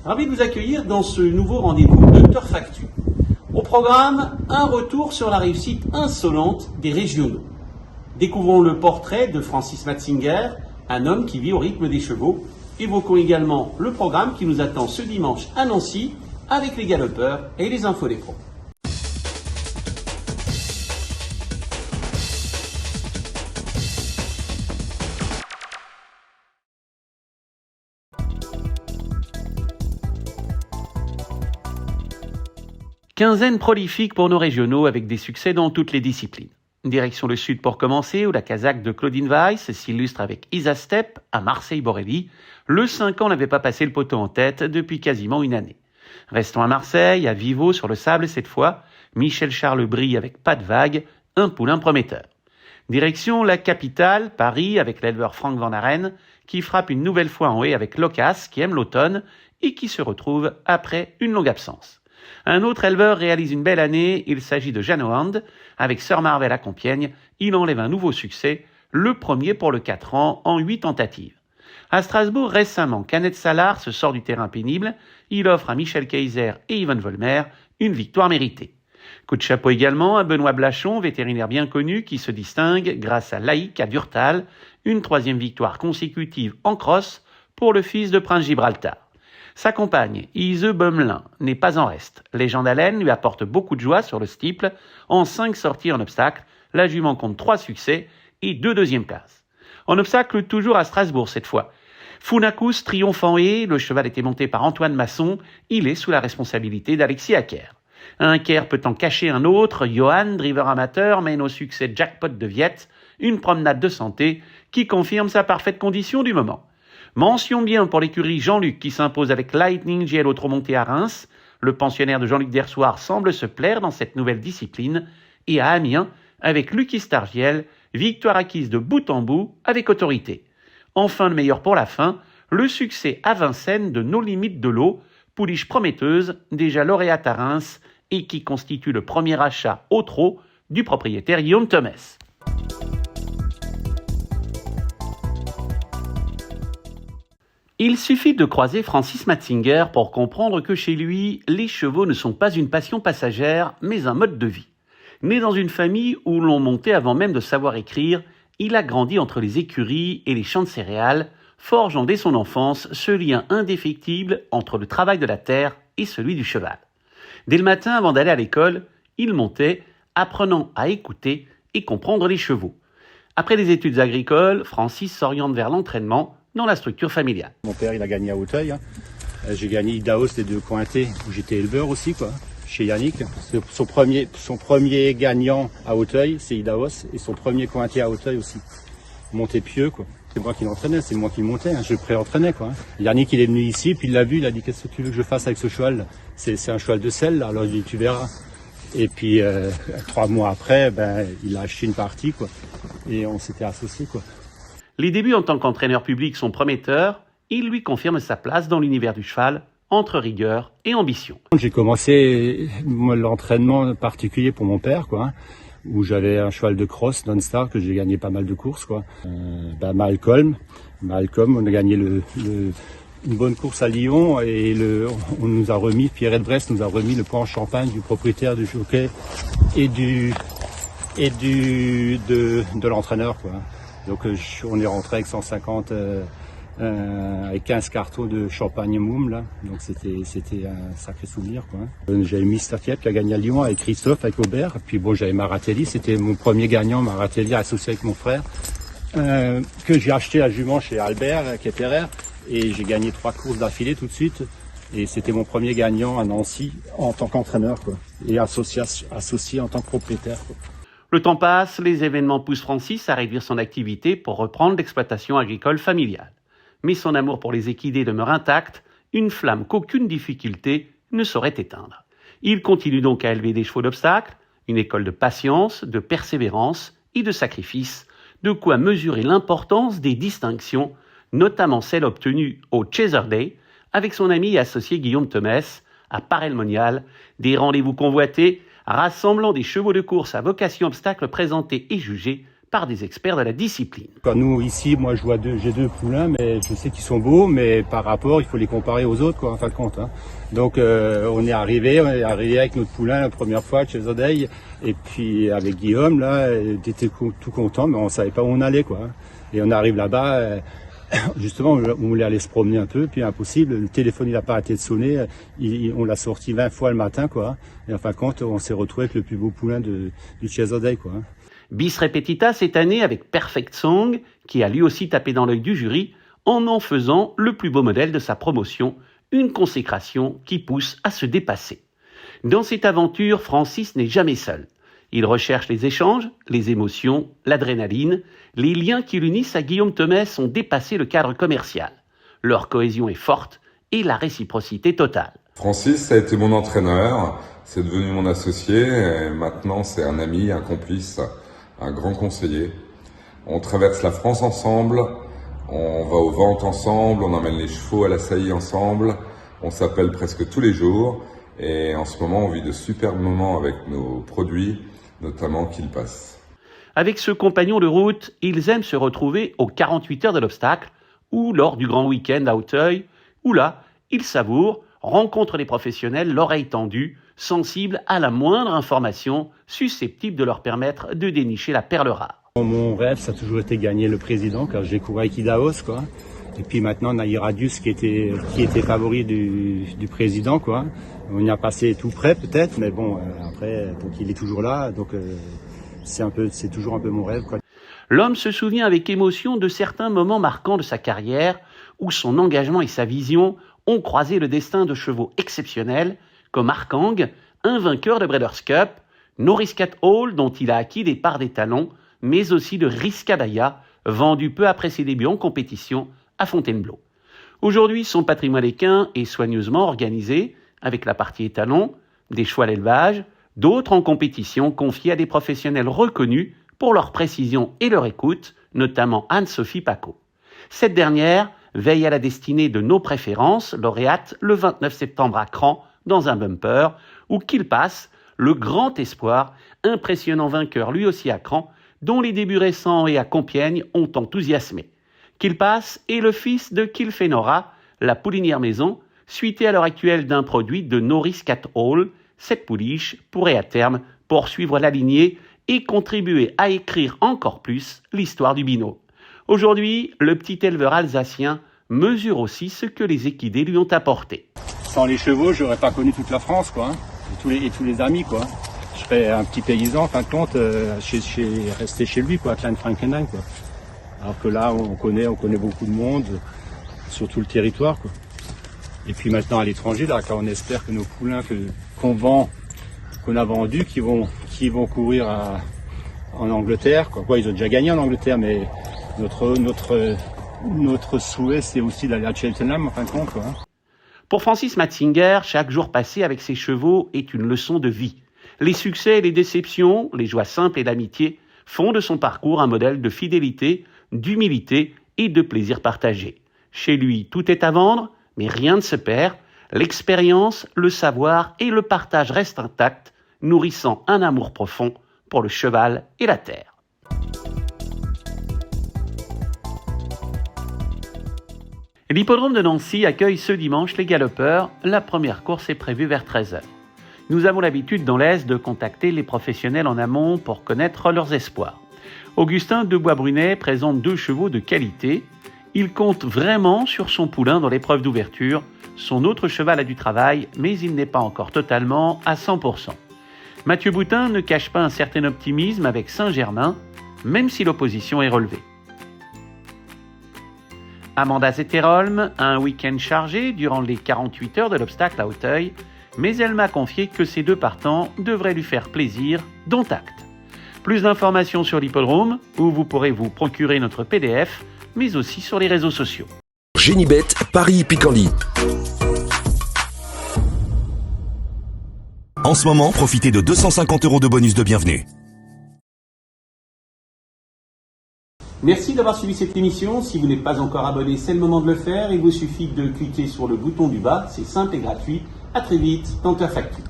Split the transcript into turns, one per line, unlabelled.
Ravi de vous accueillir dans ce nouveau rendez-vous de Turf Actu. Au programme, un retour sur la réussite insolente des régionaux. Découvrons le portrait de Francis Matzinger, un homme qui vit au rythme des chevaux. Évoquons également le programme qui nous attend ce dimanche à Nancy avec les galopeurs et les infos des pros. Quinzaine prolifique pour nos régionaux avec des succès dans toutes les disciplines. Direction le sud pour commencer, où la casaque de Claudine Weiss s'illustre avec Isa Step à Marseille-Borelli. Le 5 ans n'avait pas passé le poteau en tête depuis quasiment une année. Restons à Marseille, à Vivo sur le sable cette fois. Michel Charles brille avec pas de vague, un poulain prometteur. Direction la capitale, Paris, avec l'éleveur Franck Van Aren, qui frappe une nouvelle fois en haie avec Locas, qui aime l'automne et qui se retrouve après une longue absence. Un autre éleveur réalise une belle année, il s'agit de Jeanne Hand. Avec Sœur Marvel à Compiègne, il enlève un nouveau succès, le premier pour le 4 ans en 8 tentatives. À Strasbourg, récemment, Canet Salard se sort du terrain pénible, il offre à Michel Kayser et Yvonne Volmer une victoire méritée. Coup de chapeau également à Benoît Blachon, vétérinaire bien connu, qui se distingue grâce à Laïc à Durtal, une 3e victoire consécutive en cross pour le fils de Prince Gibraltar. Sa compagne, Ise Beumelin, n'est pas en reste. Légende Haleine lui apporte beaucoup de joie sur le steeple. En 5 sorties en obstacle, la jument compte 3 succès et 2 deuxièmes places. En obstacle, toujours à Strasbourg cette fois. Funacus triomphe en haie, le cheval était monté par Antoine Masson, il est sous la responsabilité d'Alexis Acker. Un Acker peut en cacher un autre, Johan, driver amateur, mène au succès Jackpot de Viette, une promenade de santé qui confirme sa parfaite condition du moment. Mention bien pour l'écurie Jean-Luc qui s'impose avec Lightning GL Autromonté à Reims. Le pensionnaire de Jean-Luc Dersoir semble se plaire dans cette nouvelle discipline. Et à Amiens, avec Lucky Stargiel, victoire acquise de bout en bout avec autorité. Enfin, le meilleur pour la fin, le succès à Vincennes de Nos Limites de l'eau, pouliche prometteuse, déjà lauréate à Reims et qui constitue le premier achat au trot du propriétaire Guillaume Thomas. Il suffit de croiser Francis Matzinger pour comprendre que chez lui, les chevaux ne sont pas une passion passagère, mais un mode de vie. Né dans une famille où l'on montait avant même de savoir écrire, il a grandi entre les écuries et les champs de céréales, forgeant dès son enfance ce lien indéfectible entre le travail de la terre et celui du cheval. Dès le matin, avant d'aller à l'école, il montait, apprenant à écouter et comprendre les chevaux. Après des études agricoles, Francis s'oriente vers l'entraînement, dans la structure familiale.
Mon père, il a gagné à Auteuil. J'ai gagné Idaos, les 2 cointés, où j'étais éleveur aussi, chez Yannick. Son premier gagnant à Auteuil, c'est Idaos, et son premier cointé à Auteuil aussi. Montée-Pieux, C'est moi qui l'entraînais, c'est moi qui le montais, je le pré-entraînais, Yannick, il est venu ici, puis il l'a vu, il a dit, qu'est-ce que tu veux que je fasse avec ce cheval? C'est un cheval de selle, là. Alors il dit, tu verras. Et puis, 3 mois après, il a acheté une partie, Et on s'était associés,
Les débuts en tant qu'entraîneur public sont prometteurs. Il lui confirme sa place dans l'univers du cheval, entre rigueur et ambition.
J'ai commencé l'entraînement particulier pour mon père, où j'avais un cheval de cross non-star que j'ai gagné pas mal de courses, Malcolm, on a gagné une bonne course à Lyon et on nous a remis, Pierrette Brest nous a remis le point en champagne du propriétaire du jockey et de l'entraîneur, Donc on est rentré avec 150, avec 15 cartons de champagne moum là, donc c'était un sacré souvenir J'avais Mister Fiat qui a gagné à Lyon avec Christophe, avec Aubert, et puis j'avais Maratelli, c'était mon premier gagnant, Maratelli associé avec mon frère, que j'ai acheté à jument chez Albert Ketterer, et j'ai gagné 3 courses d'affilée tout de suite, et c'était mon premier gagnant à Nancy en tant qu'entraîneur et associé en tant que propriétaire
Le temps passe, les événements poussent Francis à réduire son activité pour reprendre l'exploitation agricole familiale. Mais son amour pour les équidés demeure intact, une flamme qu'aucune difficulté ne saurait éteindre. Il continue donc à élever des chevaux d'obstacle, une école de patience, de persévérance et de sacrifice, de quoi mesurer l'importance des distinctions, notamment celle obtenue au Chaser Day, avec son ami et associé Guillaume Thomas, à Parelmonial, des rendez-vous convoités, rassemblant des chevaux de course à vocation obstacle présentés et jugés par des experts de la discipline.
Quand nous, ici, moi j'ai deux poulains, mais je sais qu'ils sont beaux, mais par rapport, il faut les comparer aux autres, quoi, en fin de compte. Hein. Donc on est arrivé avec notre poulain la première fois chez Odeil, et puis avec Guillaume, là, on était tout content, mais on savait pas où on allait, quoi. Et on arrive là-bas, justement, on voulait aller se promener un peu, puis impossible, le téléphone il a pas arrêté de sonner, on l'a sorti 20 fois le matin, quoi. Et en fin de compte, on s'est retrouvé avec le plus beau poulain du chez Odeil, quoi.
Bis repetita cette année avec Perfect Song, qui a lui aussi tapé dans l'œil du jury, en faisant le plus beau modèle de sa promotion, une consécration qui pousse à se dépasser. Dans cette aventure, Francis n'est jamais seul. Il recherche les échanges, les émotions, l'adrénaline. Les liens qui l'unissent à Guillaume Thomès ont dépassé le cadre commercial. Leur cohésion est forte et la réciprocité totale.
Francis, ça a été mon entraîneur, c'est devenu mon associé, et maintenant c'est un ami, un complice, un grand conseiller. On traverse la France ensemble, on va aux ventes ensemble, on emmène les chevaux à la saillie ensemble, on s'appelle presque tous les jours et en ce moment on vit de superbes moments avec nos produits, notamment Qu'il passe.
Avec ce compagnon de route, ils aiment se retrouver aux 48 heures de l'obstacle ou lors du grand week-end à Auteuil, où là, ils savourent, rencontrent les professionnels, l'oreille tendue, sensibles à la moindre information susceptible de leur permettre de dénicher la perle rare.
Mon rêve, ça a toujours été gagner le président, car j'ai couru avec Idaos, quoi. Et puis maintenant, on a Iradius qui était favori du président, quoi. On y a passé tout près, peut-être, mais bon, après, donc il est toujours là, donc c'est toujours un peu mon rêve, quoi.
L'homme se souvient avec émotion de certains moments marquants de sa carrière, où son engagement et sa vision ont croisé le destin de chevaux exceptionnels, comme Arkang, un vainqueur de Breeders' Cup, Norris Cat Hall, dont il a acquis des parts d'étalon, mais aussi de Riscadaya, vendu peu après ses débuts en compétition à Fontainebleau. Aujourd'hui, son patrimoine équin est soigneusement organisé, avec la partie étalon, des chevaux à l'élevage, d'autres en compétition confiés à des professionnels reconnus pour leur précision et leur écoute, notamment Anne-Sophie Paco. Cette dernière veille à la destinée de nos préférences, lauréate le 29 septembre à Cran, dans un bumper, où Qu'il passe, le grand espoir, impressionnant vainqueur lui aussi à Cran, dont les débuts récents et à Compiègne ont enthousiasmé. Qu'il passe est le fils de Kilfenora, la poulinière maison, suité à l'heure actuelle d'un produit de Norris Cat Hall. Cette pouliche pourrait à terme poursuivre la lignée et contribuer à écrire encore plus l'histoire du binôme. Aujourd'hui, le petit éleveur alsacien mesure aussi ce que les équidés lui ont apporté.
Sans les chevaux, j'aurais pas connu toute la France, quoi, et tous les amis, quoi. Je serais un petit paysan, en fin de compte, resté chez lui, quoi, à Klein Frankenheim, quoi. Alors que là, on connaît beaucoup de monde sur tout le territoire, quoi. Et puis maintenant à l'étranger, là, quand on espère que nos poulains qu'on a vendus, qui vont courir en Angleterre, quoi. Ils ont déjà gagné en Angleterre, mais notre souhait, c'est aussi d'aller à Cheltenham, en fin de compte, quoi.
Pour Francis Matzinger, chaque jour passé avec ses chevaux est une leçon de vie. Les succès et les déceptions, les joies simples et l'amitié font de son parcours un modèle de fidélité, d'humilité et de plaisir partagé. Chez lui, tout est à vendre, mais rien ne se perd. L'expérience, le savoir et le partage restent intacts, nourrissant un amour profond pour le cheval et la terre. L'hippodrome de Nancy accueille ce dimanche les galopeurs. La première course est prévue vers 13h. Nous avons l'habitude dans l'Est de contacter les professionnels en amont pour connaître leurs espoirs. Augustin de Bois-Brunet présente 2 chevaux de qualité. Il compte vraiment sur son poulain dans l'épreuve d'ouverture. Son autre cheval a du travail, mais il n'est pas encore totalement à 100%. Mathieu Boutin ne cache pas un certain optimisme avec Saint-Germain, même si l'opposition est relevée. Amanda Zetterholm a un week-end chargé durant les 48 heures de l'obstacle à Auteuil, mais elle m'a confié que ces 2 partants devraient lui faire plaisir, dont acte. Plus d'informations sur l'hippodrome, où vous pourrez vous procurer notre PDF, mais aussi sur les réseaux sociaux.
Génibet, Paris Picardie. En ce moment, profitez de 250 € de bonus de bienvenue.
Merci d'avoir suivi cette émission. Si vous n'êtes pas encore abonné, c'est le moment de le faire. Il vous suffit de cliquer sur le bouton du bas. C'est simple et gratuit. À très vite dans Turf Actu.